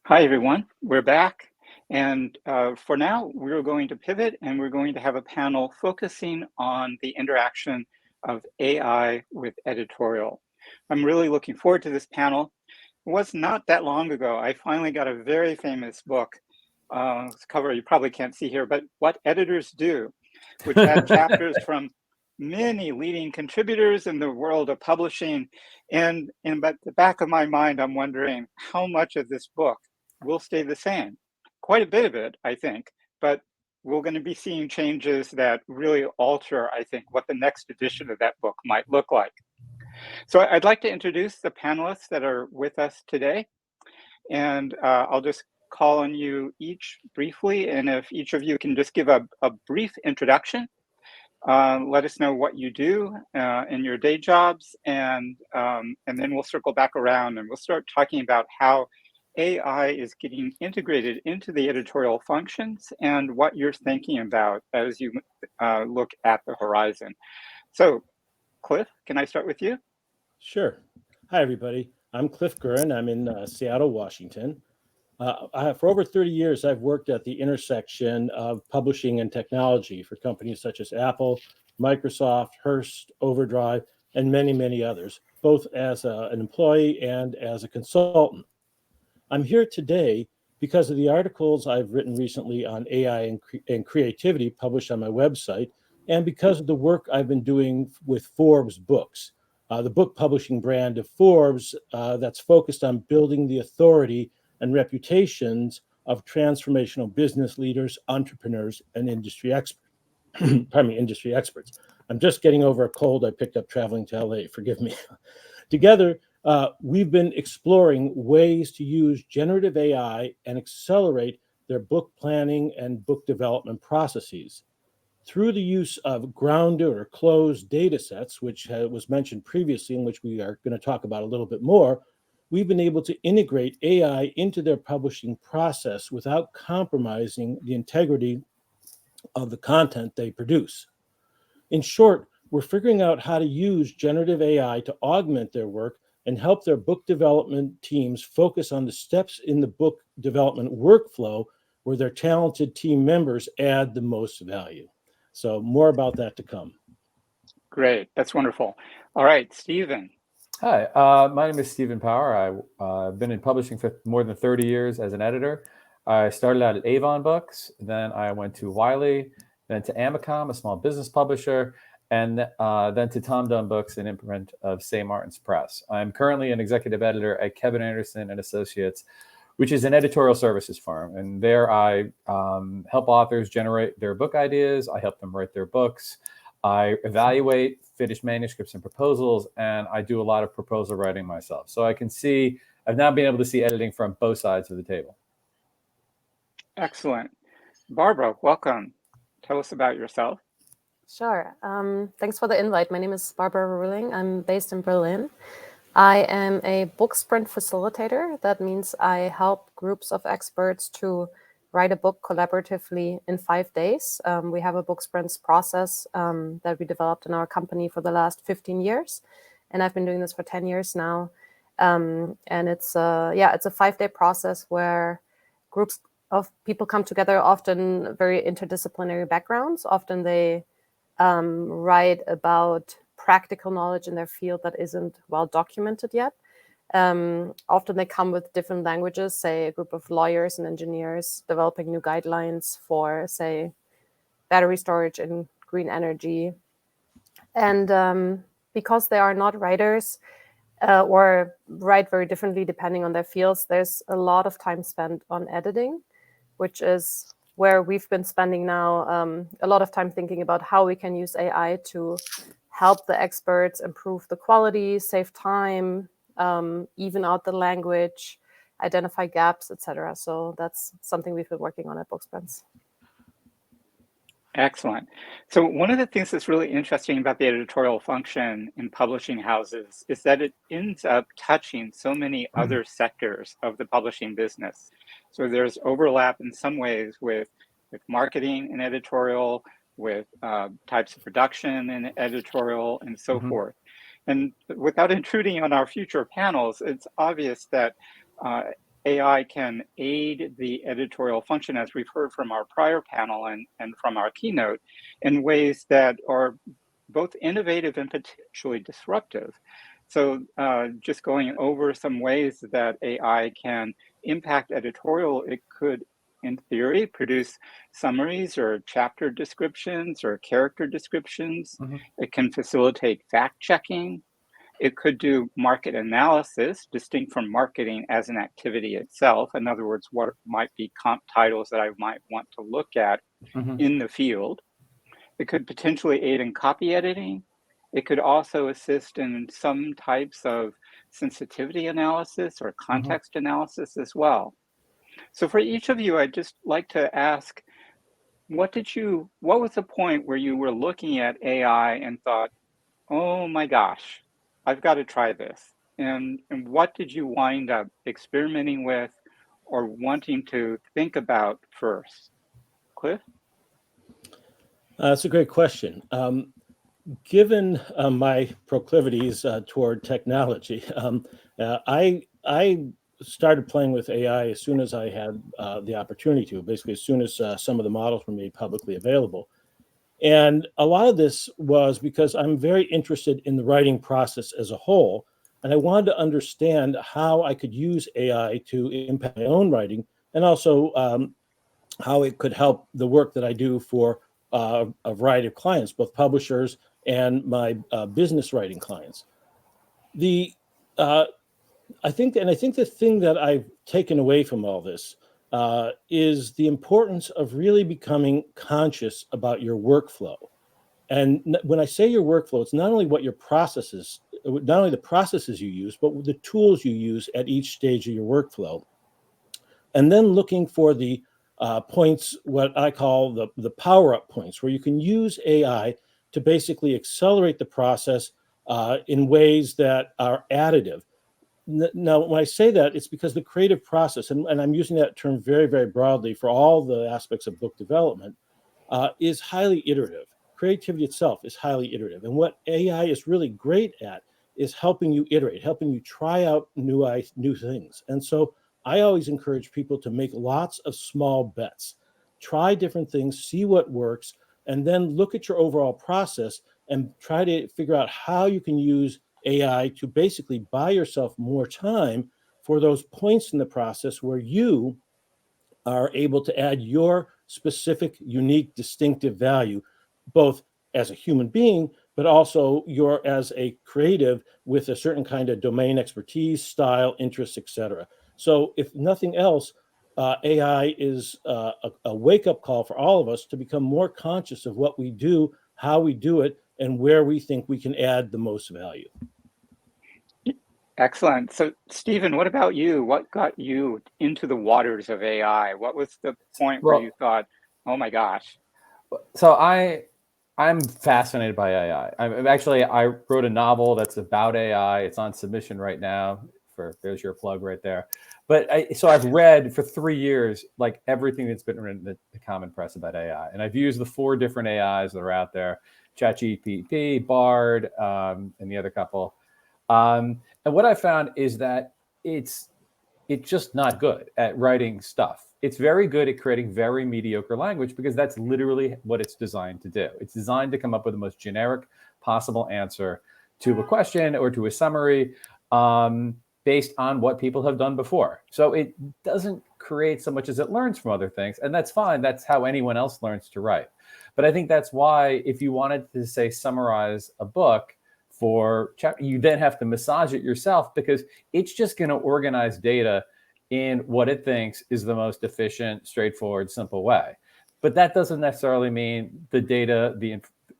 Hi, everyone. We're back. And for now, we're going to pivot and we're going to have a panel focusing on the interaction of AI with editorial. I'm really looking forward to this panel. It was not that long ago, I finally got a very famous book, cover you probably can't see here, but What Editors Do, which had chapters from many leading contributors in the world of publishing. And in the back of my mind, I'm wondering how much of this book will stay the same. Quite a bit of it, I think, but we're going to be seeing changes that really alter, I think, what the next edition of that book might look like. So I'd like to introduce the panelists that are with us today, and I'll just call on you each briefly, and if each of you can just give a brief introduction, let us know what you do in your day jobs, and then we'll circle back around and we'll start talking about how AI is getting integrated into the editorial functions and what you're thinking about as you look at the horizon. So, Cliff, can I start with you? Sure. Hi, everybody. I'm Cliff Gurin. I'm in Seattle, Washington. For over 30 years, I've worked at the intersection of publishing and technology for companies such as Apple, Microsoft, Hearst, Overdrive, and many, many others, both as an employee and as a consultant. I'm here today because of the articles I've written recently on AI and creativity published on my website, and because of the work I've been doing with Forbes Books, the book publishing brand of Forbes that's focused on building the authority and reputations of transformational business leaders, entrepreneurs, and industry experts. Industry experts. I'm just getting over a cold I picked up traveling to LA. Forgive me. Together, we've been exploring ways to use generative AI and accelerate their book planning and book development processes. Through the use of grounded or closed data sets, which was mentioned previously, and which we are going to talk about a little bit more, we've been able to integrate AI into their publishing process without compromising the integrity of the content they produce. In short, we're figuring out how to use generative AI to augment their work and help their book development teams focus on the steps in the book development workflow where their talented team members add the most value. So more about that to come. Great, that's wonderful. All right, Stephen. Hi, my name is Stephen Power. I've been in publishing for more than 30 years as an editor. I started out at Avon Books, then I went to Wiley, then to Amicom, a small business publisher, and then to Tom Dunn Books, an imprint of St. Martin's Press. I'm currently an executive editor at Kevin Anderson and Associates, which is an editorial services firm. And there I help authors generate their book ideas. I help them write their books. I evaluate finished manuscripts and proposals, and I do a lot of proposal writing myself. So I've now been able to see editing from both sides of the table. Excellent. Barbara, welcome. Tell us about yourself. Sure. Thanks for the invite. My name is Barbara Ruhling. I'm based in Berlin. I am a book sprint facilitator. That means I help groups of experts to write a book collaboratively in 5 days. We have a book sprints process that we developed in our company for the last 15 years. And I've been doing this for 10 years now. And it's a 5-day process where groups of people come together, often very interdisciplinary backgrounds. Often they write about practical knowledge in their field that isn't well documented yet. Often they come with different languages, say a group of lawyers and engineers developing new guidelines for, say, battery storage and green energy. And because they are not writers or write very differently depending on their fields, there's a lot of time spent on editing, which is where we've been spending now a lot of time thinking about how we can use AI to help the experts improve the quality, save time, even out the language, identify gaps, etc. So that's something we've been working on at Booksprints. Excellent. So one of the things that's really interesting about the editorial function in publishing houses is that it ends up touching so many other sectors of the publishing business. So there's overlap in some ways with marketing and editorial, with types of production and editorial, and so forth. And without intruding on our future panels, it's obvious that AI can aid the editorial function, as we've heard from our prior panel and from our keynote, in ways that are both innovative and potentially disruptive. So just going over some ways that AI can impact editorial, it could, in theory, produce summaries or chapter descriptions or character descriptions. Mm-hmm. It can facilitate fact-checking. It could do market analysis, distinct from marketing as an activity itself. In other words, what might be comp titles that I might want to look at Mm-hmm. in the field. It could potentially aid in copy editing. It could also assist in some types of sensitivity analysis or context analysis as well. So for each of you, I'd just like to ask, what was the point where you were looking at AI and thought, oh my gosh, I've got to try this? And what did you wind up experimenting with or wanting to think about first? Cliff? That's a great question. Given my proclivities toward technology, I started playing with AI as soon as I had the opportunity to, basically as soon as some of the models were made publicly available. And a lot of this was because I'm very interested in the writing process as a whole, and I wanted to understand how I could use AI to impact my own writing, and also how it could help the work that I do for a variety of clients, both publishers and my business writing clients. I think the thing that I've taken away from all this is the importance of really becoming conscious about your workflow. And when I say your workflow, it's not only what your processes, not only the processes you use, but the tools you use at each stage of your workflow. And then looking for the points, what I call the power-up points, where you can use AI to basically accelerate the process in ways that are additive. Now, when I say that, it's because the creative process, and I'm using that term very, very broadly for all the aspects of book development, is highly iterative. Creativity itself is highly iterative. And what AI is really great at is helping you iterate, helping you try out new things. And so I always encourage people to make lots of small bets, try different things, see what works, and then look at your overall process and try to figure out how you can use AI to basically buy yourself more time for those points in the process where you are able to add your specific, unique, distinctive value, both as a human being, but also as a creative with a certain kind of domain expertise, style, interests, etc. So if nothing else, AI is a wake-up call for all of us to become more conscious of what we do, how we do it, and where we think we can add the most value. Excellent. So, Stephen, what about you? What got you into the waters of AI? What was the point where you thought, oh my gosh? So I'm fascinated by AI. I wrote a novel that's about AI. It's on submission right now. There's your plug right there. But I've read for 3 years like everything that's been written in the common press about AI, and I've used the 4 different AIs that are out there: ChatGPT, Bard, and the other couple. And what I found is that it's just not good at writing stuff. It's very good at creating very mediocre language because that's literally what it's designed to do. It's designed to come up with the most generic possible answer to a question or to a summary based on what people have done before. So it doesn't create so much as it learns from other things. And that's fine. That's how anyone else learns to write. But I think that's why if you wanted to, say, summarize a book, you then have to massage it yourself because it's just going to organize data in what it thinks is the most efficient, straightforward, simple way. But that doesn't necessarily mean the data,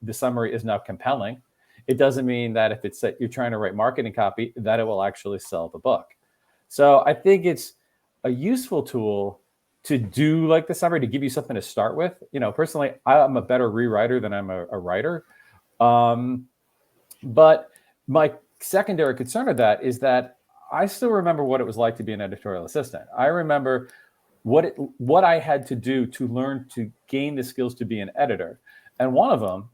the summary is now compelling. It doesn't mean that if it's that you're trying to write marketing copy, that it will actually sell the book. So I think it's a useful tool to do like the summary, to give you something to start with. Personally, I'm a better rewriter than I'm a writer. But my secondary concern of that is that I still remember what it was like to be an editorial assistant. I remember what I had to do to learn to gain the skills to be an editor. And one of them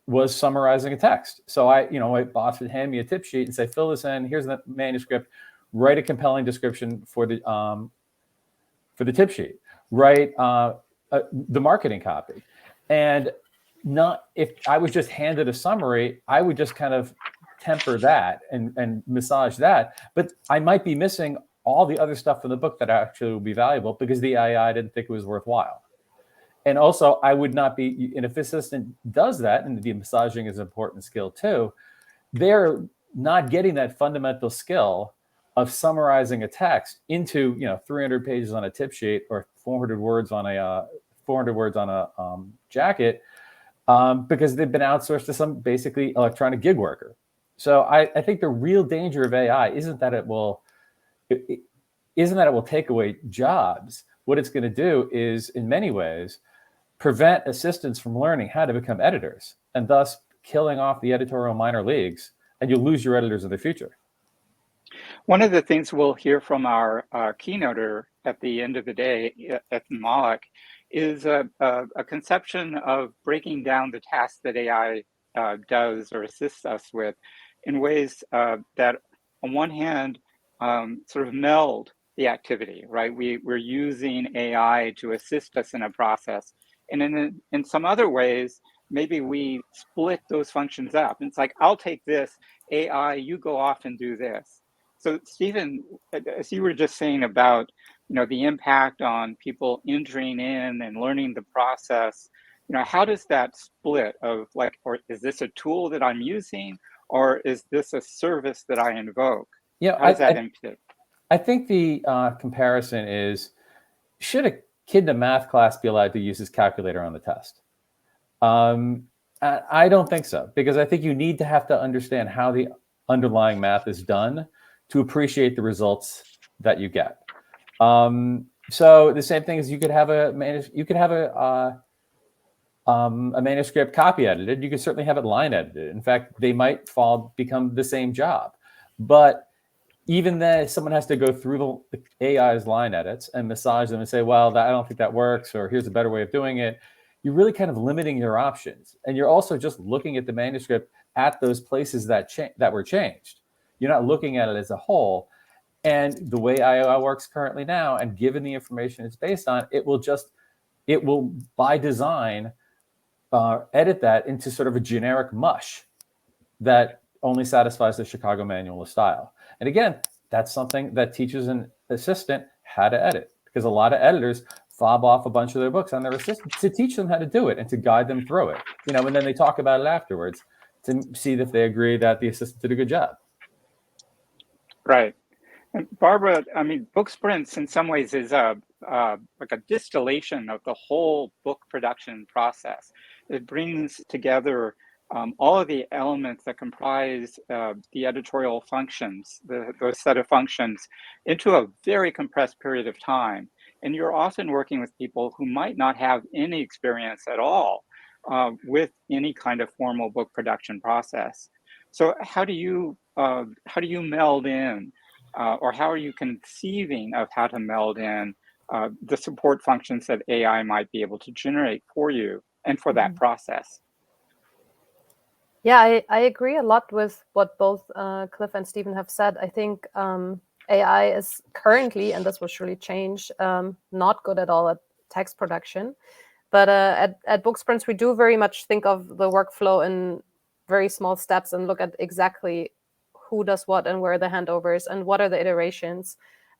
was summarizing a text. So my boss would hand me a tip sheet and say, fill this in, here's the manuscript, write a compelling description for the tip sheet, write the marketing copy. And not, if I was just handed a summary, I would just kind of temper that and massage that. But I might be missing all the other stuff in the book that actually would be valuable because the AI didn't think it was worthwhile. And also, I would not be, and if assistant does that, and the massaging is an important skill too, they're not getting that fundamental skill of summarizing a text into 300 pages on a tip sheet or 400 words on a jacket, because they've been outsourced to some basically electronic gig worker. So I think the real danger of AI isn't that it will take away jobs. What it's going to do is, in many ways, prevent assistants from learning how to become editors, and thus killing off the editorial minor leagues, and you'll lose your editors of the future. One of the things we'll hear from our keynoter at the end of the day at Moloch is a conception of breaking down the tasks that AI does or assists us with in ways that, on one hand, sort of meld the activity, right? We're using AI to assist us in a process. And in some other ways, maybe we split those functions up. It's like, I'll take this, AI, you go off and do this. So Stephen, as you were just saying about the impact on people entering in and learning the process, how does that split of like, or is this a tool that I'm using, or is this a service that I invoke? Yeah, how does that impact? I think the comparison is, should a kid in a math class be allowed to use his calculator on the test? I don't think so, because I think you need to have to understand how the underlying math is done to appreciate the results that you get. So the same thing is, you could have a manuscript copy edited. You could certainly have it line edited. In fact, they might become the same job. But even then, someone has to go through the AI's line edits and massage them and say, well, I don't think that works, or here's a better way of doing it. You're really kind of limiting your options. And you're also just looking at the manuscript at those places that were changed. You're not looking at it as a whole. And the way AI works currently now, and given the information it's based on, it will by design edit that into sort of a generic mush that only satisfies the Chicago Manual of Style. And again, that's something that teaches an assistant how to edit, because a lot of editors fob off a bunch of their books on their assistant to teach them how to do it and to guide them through it. And then they talk about it afterwards to see if they agree that the assistant did a good job. Right. And Barbara, I mean, book sprints in some ways is like a distillation of the whole book production process. It brings together all of the elements that comprise the editorial functions, those set of functions, into a very compressed period of time. And you're often working with people who might not have any experience at all with any kind of formal book production process. So how do you meld in, or how are you conceiving of how to meld in the support functions that AI might be able to generate for you and for that process? Yeah, I agree a lot with what both Cliff and Stephen have said. I think AI is currently, and this will surely change, not good at all at text production. But at book sprints, we do very much think of the workflow in very small steps and look at exactly who does what and where are the handovers and what are the iterations.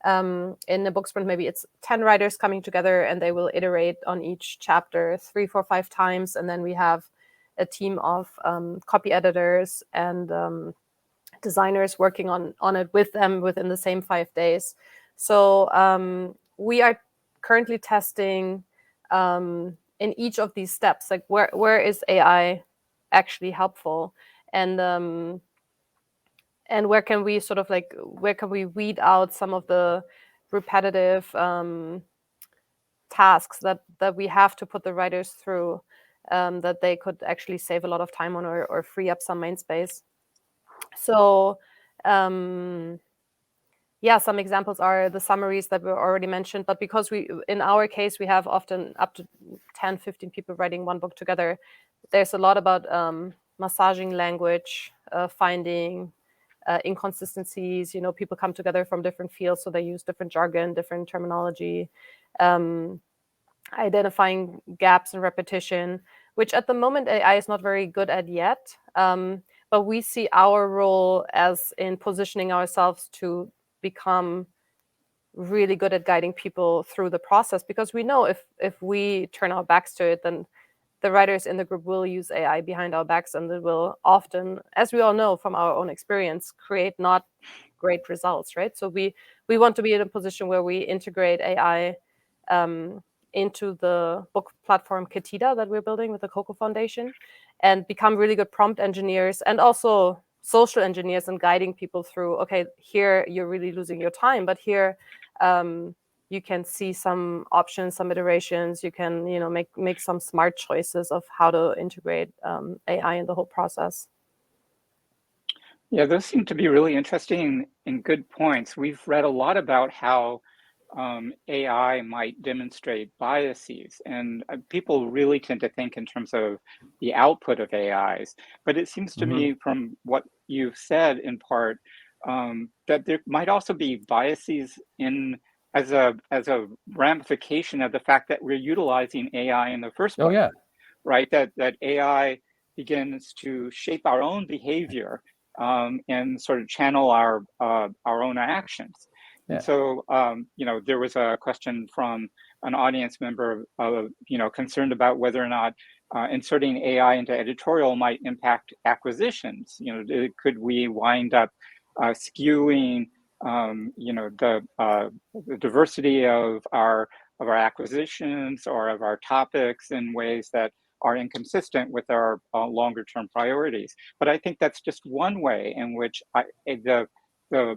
In a book sprint, maybe it's 10 writers coming together and they will iterate on each chapter 3, 4, 5 times. And then we have a team of copy editors and designers working on it with them within the same 5 days. So we are currently testing in each of these steps, like where is AI actually helpful, and where can we weed out some of the repetitive tasks that we have to put the writers through, that they could actually save a lot of time on or free up some main space. So yeah, some examples are the summaries that were already mentioned, but because in our case, we have often up to 10, 15 people writing one book together, there's a lot about massaging language, finding inconsistencies. People come together from different fields, so they use different jargon, different terminology, identifying gaps in repetition, which at the moment AI is not very good at yet. But we see our role as in positioning ourselves to become really good at guiding people through the process, because we know if we turn our backs to it, then the writers in the group will use AI behind our backs, and it will often, as we all know from our own experience, create not great results, right? So we want to be in a position where we integrate AI into the book platform Ketida that we're building with the Coco Foundation, and become really good prompt engineers and also social engineers and guiding people through, okay, here you're really losing your time, but here you can see some options, some iterations. You can, make some smart choices of how to integrate AI in the whole process. Yeah, those seem to be really interesting and good points. We've read a lot about how AI might demonstrate biases, and people really tend to think in terms of the output of AIs. But it seems to me, from what you've said in part, that there might also be biases as a ramification of the fact that we're utilizing AI in the first place. Oh yeah, right? That AI begins to shape our own behavior and sort of channel our own actions. Yeah. And so, there was a question from an audience member, concerned about whether or not inserting AI into editorial might impact acquisitions. Could we wind up skewing, the diversity of our acquisitions or of our topics in ways that are inconsistent with our longer term priorities? But I think that's just one way in which the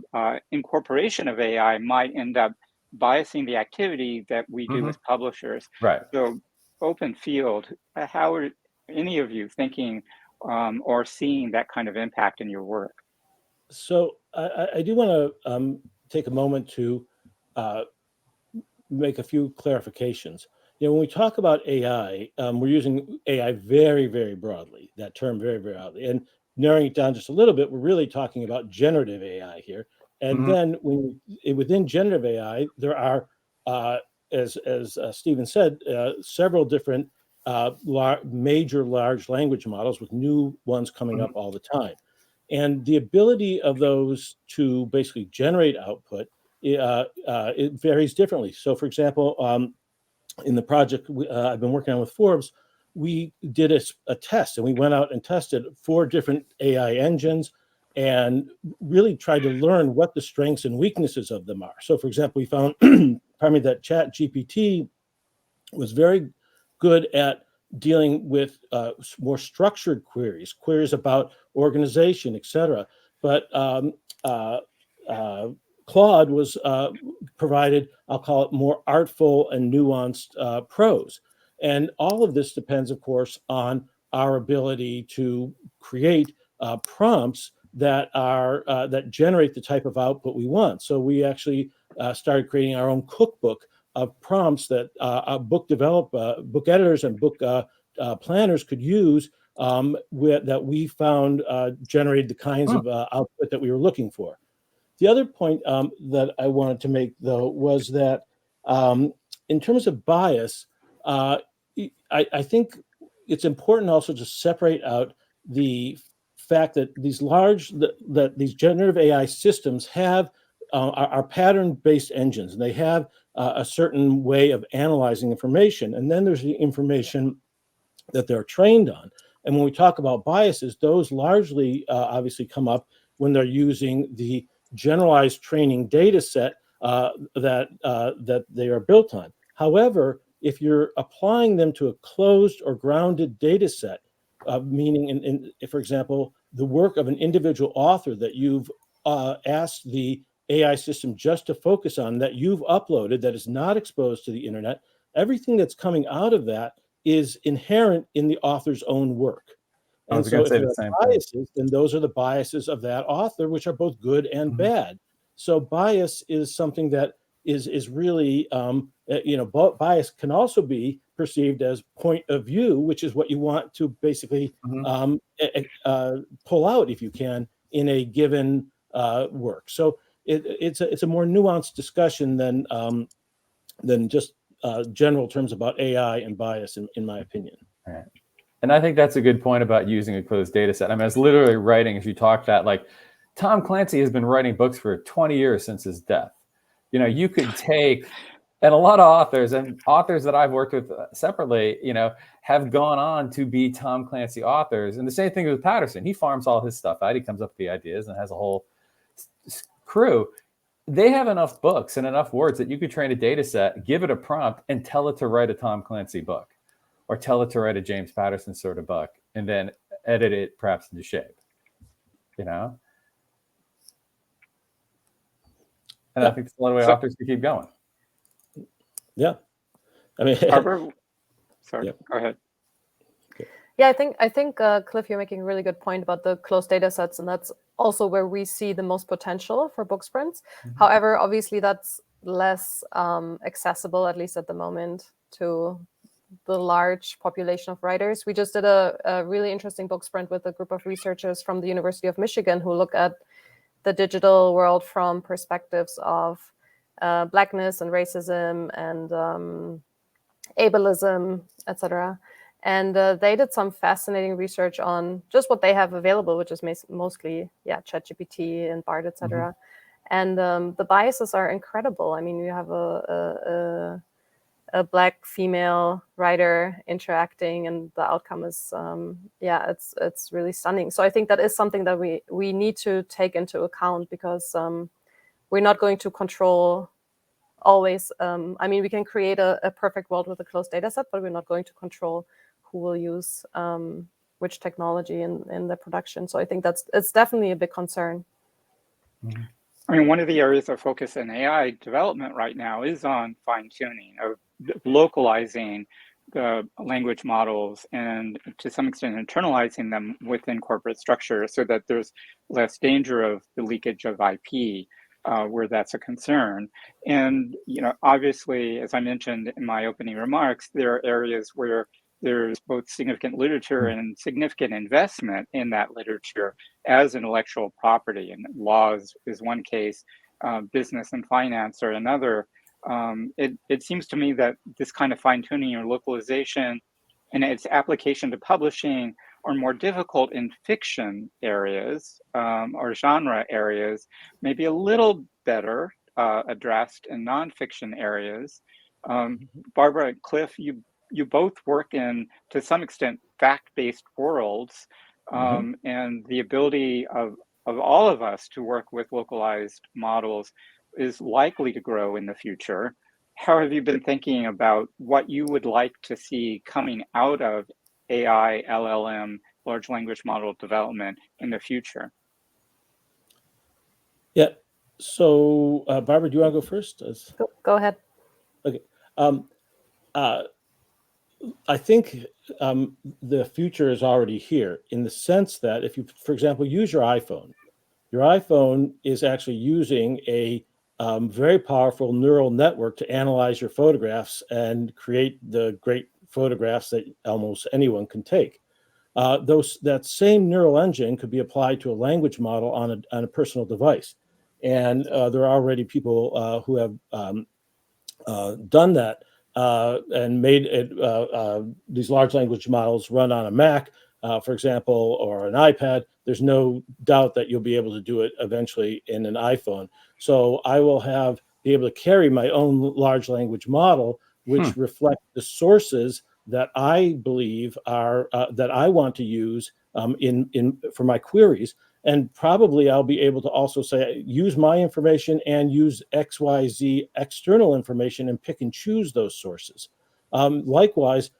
incorporation of AI might end up biasing the activity that we do as publishers. Right. So, open field, how are any of you thinking or seeing that kind of impact in your work? So I do want to take a moment to make a few clarifications. When we talk about AI, we're using AI very, very broadly, that term very, very broadly. And narrowing it down just a little bit, we're really talking about generative AI here. And then within generative AI, there are, as Stephen said, several different major large language models with new ones coming up all the time. And the ability of those to basically generate output, it varies differently. So, for example, in the project I've been working on with Forbes, we did a test, and we went out and tested 4 different AI engines and really tried to learn what the strengths and weaknesses of them are. So, for example, we found that Chat GPT was very good at dealing with more structured queries about organization, etc. But Claude was provided, I'll call it, more artful and nuanced prose. And all of this depends, of course, on our ability to create prompts that generate the type of output we want. So we actually started creating our own cookbook of prompts that book editors and book planners could use that we found generated the kinds of output that we were looking for. The other point that I wanted to make, though, was that in terms of bias, I think it's important also to separate out the fact that these generative AI systems are pattern-based engines, and they have a certain way of analyzing information. And then there's the information that they're trained on. And when we talk about biases, those largely obviously come up when they're using the generalized training data set that they are built on. However, if you're applying them to a closed or grounded data set, meaning, for example, the work of an individual author that you've asked the AI system just to focus on, that you've uploaded, that is not exposed to the internet, everything that's coming out of that is inherent in the author's own work. And so if there are biases, then those are the biases of that author, which are both good and bad. So bias is something that is really, bias can also be perceived as point of view, which is what you want to basically pull out, if you can, in a given work. So it's a more nuanced discussion than just general terms about AI and bias, in my opinion. Right. And I think that's a good point about using a closed data set. I mean, I was literally writing, as you talked that, like, Tom Clancy has been writing books for 20 years since his death. You know, you could take, and a lot of authors and authors that I've worked with separately, you know, have gone on to be Tom Clancy authors. And the same thing with Patterson. He farms all his stuff out. He comes up with the ideas and has a whole crew. They have enough books and enough words that you could train a data set, give it a prompt, and tell it to write a Tom Clancy book, or tell it to write a James Patterson sort of book, and then edit it perhaps into shape, you know? And I think that's a lot of way authors to keep going. Yeah. I mean, Barbara, sorry, Yeah. go ahead. Yeah, I think Cliff, you're making a really good point about the closed data sets, and that's also where we see the most potential for book sprints. However, obviously that's less accessible, at least at the moment, to the large population of writers. We just did a really interesting book sprint with a group of researchers from the University of Michigan who look at the digital world from perspectives of Blackness and racism and ableism, etc. And they did some fascinating research on just what they have available, which is mostly, ChatGPT and BARD, etc. And the biases are incredible. I mean, you have a Black female writer interacting, and the outcome is, it's really stunning. So I think that is something that we need to take into account, because we're not going to control always. I mean, we can create a perfect world with a closed data set, but we're not going to control who will use which technology in the production. So I think it's definitely a big concern. I mean, one of the areas of focus in AI development right now is on fine-tuning, of localizing the language models and to some extent internalizing them within corporate structure so that there's less danger of the leakage of IP where that's a concern. And, you know, obviously, as I mentioned in my opening remarks, there are areas where there's both significant literature and significant investment in that literature as intellectual property. And laws is one case, business and finance are another. It seems to me that this kind of fine-tuning or localization and its application to publishing are more difficult in fiction areas or genre areas, maybe a little better addressed in nonfiction areas. Barbara and Cliff, you both work in, to some extent, fact-based worlds, and the ability of all of us to work with localized models is likely to grow in the future. How have you been thinking about what you would like to see coming out of AI, LLM, large language model development in the future? Yeah. So, Barbara, do you want to go first? Go ahead. Okay. I think the future is already here, in the sense that if you, for example, use your iPhone is actually using a very powerful neural network to analyze your photographs and create the great photographs that almost anyone can take. That same neural engine could be applied to a language model on a personal device. And there are already people who have done that and made it, these large language models run on a Mac, for example, or an iPad. There's no doubt that you'll be able to do it eventually in an iPhone. So I will be able to carry my own large language model, which reflect the sources that I believe are that I want to use for my queries. And probably I'll be able to also say, use my information and use XYZ external information and pick and choose those sources. Likewise,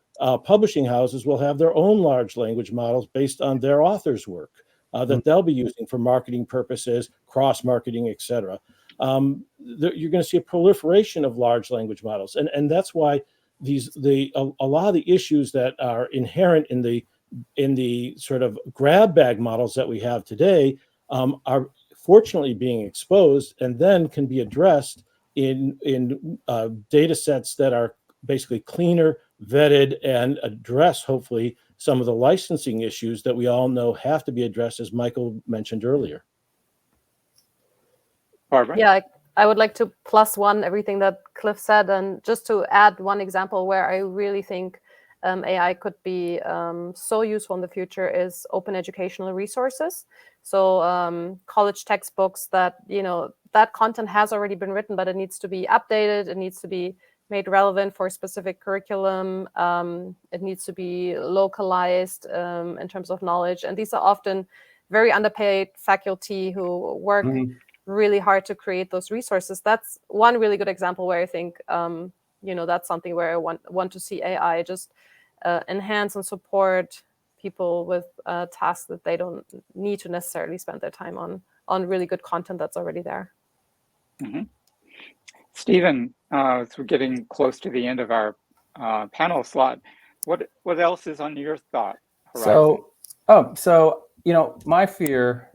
publishing houses will have their own large language models based on their authors' work that they'll be using for marketing purposes, cross-marketing, et cetera. You're going to see a proliferation of large language models. And that's why a lot of the issues that are inherent in the sort of grab bag models that we have today are fortunately being exposed and then can be addressed in data sets that are basically cleaner, vetted, and address hopefully some of the licensing issues that we all know have to be addressed, as Michael mentioned earlier. Barbara? Yeah, I would like to +1 everything that Cliff said, and just to add one example where I really think AI could be so useful in the future is open educational resources. So college textbooks that, that content has already been written, but it needs to be updated. It needs to be made relevant for a specific curriculum. It needs to be localized in terms of knowledge. And these are often very underpaid faculty who work really hard to create those resources. That's one really good example where I think, that's something where I want to see AI just enhance and support people with tasks that they don't need to necessarily spend their time on really good content that's already there. Mm-hmm. Stephen, as we're getting close to the end of our panel slot, what else is on your thought horizon? So my fear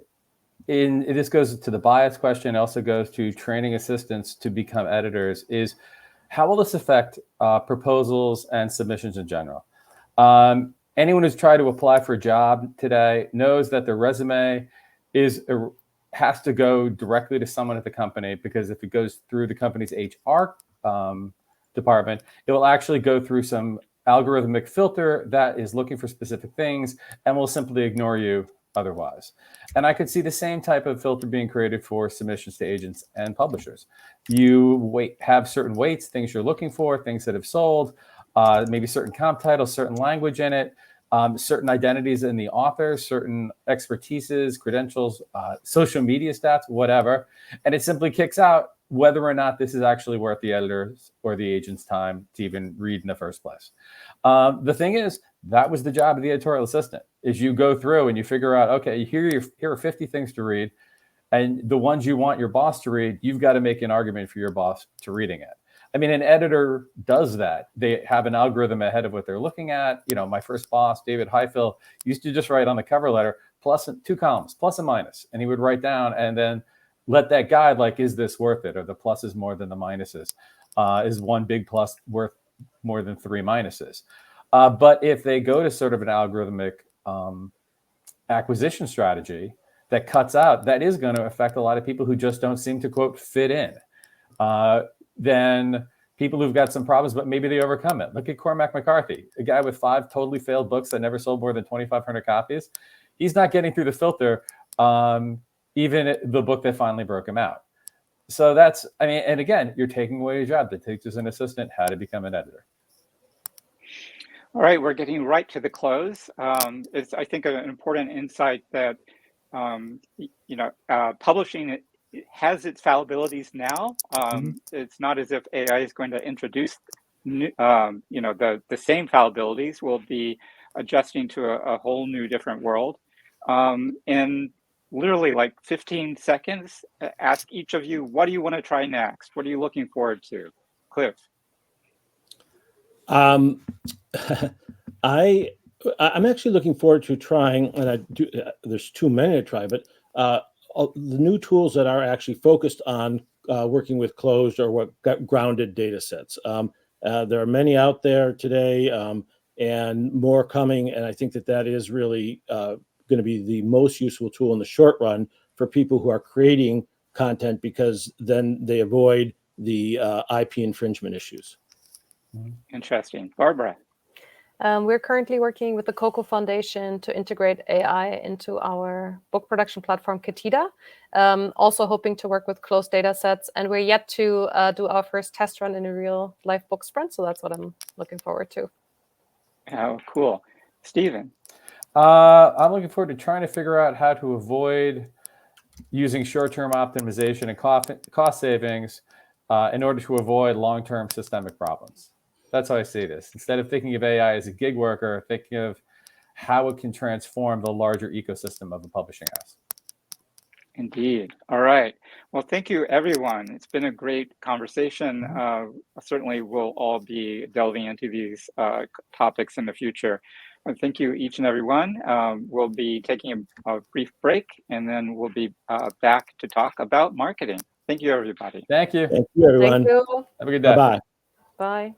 this goes to the bias question. It also goes to training assistants to become editors. Is how will this affect proposals and submissions in general? Anyone who's tried to apply for a job today knows that their resume has to go directly to someone at the company, because if it goes through the company's HR department, it will actually go through some algorithmic filter that is looking for specific things and will simply ignore you otherwise. And I could see the same type of filter being created for submissions to agents and publishers. You have certain weights, things you're looking for, things that have sold, maybe certain comp titles, certain language in it, certain identities in the author, certain expertises, credentials, social media stats, whatever. And it simply kicks out whether or not this is actually worth the editor's or the agent's time to even read in the first place. The thing is, that was the job of the editorial assistant, is you go through and you figure out, okay, here are 50 things to read, and the ones you want your boss to read, you've got to make an argument for your boss to reading it. I mean, an editor does that. They have an algorithm ahead of what they're looking at. My first boss, David Highfill, used to just write on the cover letter, plus 2 columns, plus and minus. And he would write down and then let that guide, like, is this worth it? Or the pluses more than the minuses? Is one big plus worth more than 3 minuses? But if they go to sort of an algorithmic acquisition strategy that cuts out, that is going to affect a lot of people who just don't seem to, quote, fit in. Then people who've got some problems, but maybe they overcome it. Look at Cormac McCarthy, a guy with 5 totally failed books that never sold more than 2,500 copies. He's not getting through the filter, even the book that finally broke him out. So and again, you're taking away a job that teaches an assistant how to become an editor. All right, we're getting right to the close. It's, I think, an important insight that, publishing has its fallibilities now. It's not as if AI is going to introduce the same fallibilities. We'll be adjusting to a whole new different world. And literally, like 15 seconds, ask each of you, what do you want to try next? What are you looking forward to? Cliff. I'm actually looking forward to trying, and there's too many to try, but the new tools that are actually focused on working with closed or grounded data sets. There are many out there today, and more coming, and I think that is really going to be the most useful tool in the short run for people who are creating content, because then they avoid the IP infringement issues. Interesting. Barbara. We're currently working with the COCO Foundation to integrate AI into our book production platform, Ketida. Also hoping to work with closed data sets. And we're yet to do our first test run in a real life book sprint. So that's what I'm looking forward to. Oh, cool. Stephen. I'm looking forward to trying to figure out how to avoid using short-term optimization and cost savings in order to avoid long-term systemic problems. That's how I see this. Instead of thinking of AI as a gig worker, thinking of how it can transform the larger ecosystem of a publishing house. Indeed. All right. Well, thank you, everyone. It's been a great conversation. Certainly, we'll all be delving into these topics in the future. Thank you, each and every one. We'll be taking a brief break, and then we'll be back to talk about marketing. Thank you, everybody. Thank you. Thank you, everyone. Thank you. Have a good day. Bye-bye. Bye.